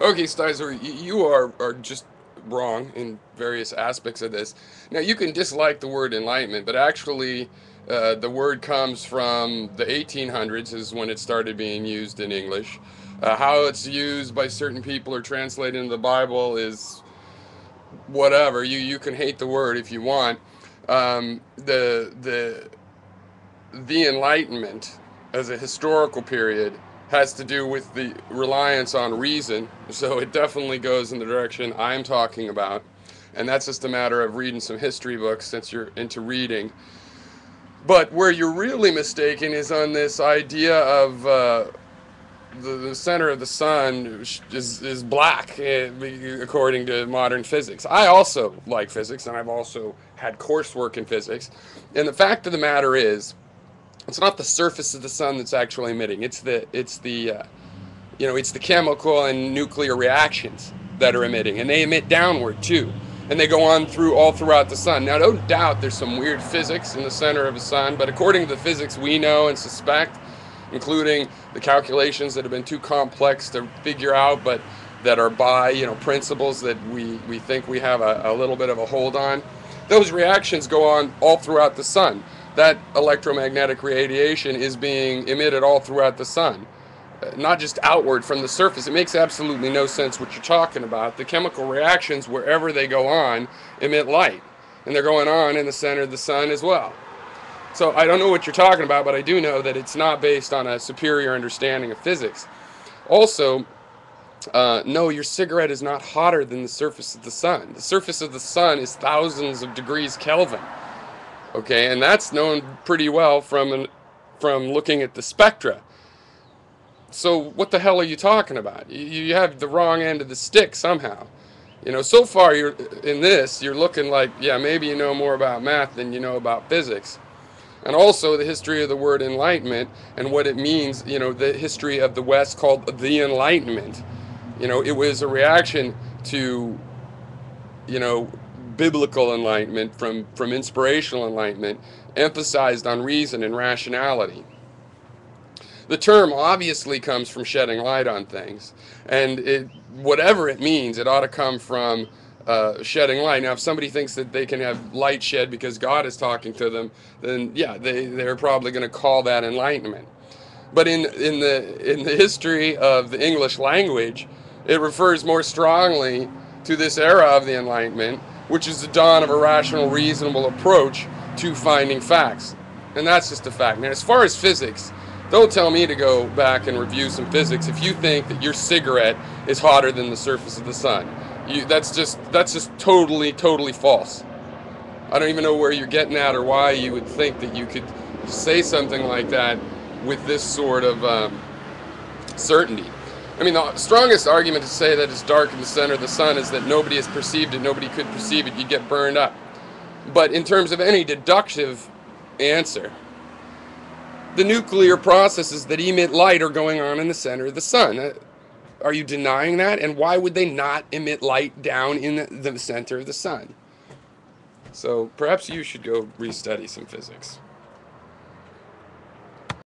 Okay, Stizer, you are just wrong in various aspects of this. Now, you can dislike the word enlightenment, but actually, the word comes from the 1800s, is when it started being used in English. How it's used by certain people or translated into the Bible is whatever. You can hate the word if you want. The Enlightenment as a historical period has to do with the reliance on reason. So it definitely goes in the direction I'm talking about. And that's just a matter of reading some history books since you're into reading. But where you're really mistaken is on this idea of the center of the sun is black, according to modern physics. I also like physics, and I've also had coursework in physics. And the fact of the matter is, it's not the surface of the sun that's actually emitting. It's the chemical and nuclear reactions that are emitting, and they emit downward too, and they go on through all throughout the sun. Now, no doubt, there's some weird physics in the center of the sun, but according to the physics we know and suspect, including the calculations that have been too complex to figure out, but that are by principles that we think we have a little bit of a hold on, those reactions go on all throughout the sun. That electromagnetic radiation is being emitted all throughout the sun, not just outward from the surface. It makes absolutely no sense what you're talking about. The chemical reactions, wherever they go on, emit light, and they're going on in the center of the sun as well. So I don't know what you're talking about, but I do know that it's not based on a superior understanding of physics. Also, no, your cigarette is not hotter than the surface of the sun. The surface of the sun is thousands of degrees Kelvin. Okay, and that's known pretty well from looking at the spectra. So what the hell are you talking about? You have the wrong end of the stick somehow. So far you're looking like, yeah, maybe you know more about math than you know about physics. And also the history of the word enlightenment and what it means, the history of the West called the Enlightenment. It was a reaction to, you know, biblical enlightenment from inspirational enlightenment emphasized on reason and rationality. The term obviously comes from shedding light on things, and whatever it means, it ought to come from shedding light. Now, if somebody thinks that they can have light shed because God is talking to them, then yeah, they're probably going to call that enlightenment. But in the history of the English language, it refers more strongly to this era of the Enlightenment, which is the dawn of a rational, reasonable approach to finding facts. And that's just a fact. Now, as far as physics, don't tell me to go back and review some physics if you think that your cigarette is hotter than the surface of the sun. That's just totally false. I don't even know where you're getting at or why you would think that you could say something like that with this sort of certainty. I mean, the strongest argument to say that it's dark in the center of the sun is that nobody has perceived it, nobody could perceive it, you'd get burned up. But in terms of any deductive answer, the nuclear processes that emit light are going on in the center of the sun. Are you denying that? And why would they not emit light down in the center of the sun? So perhaps you should go restudy some physics.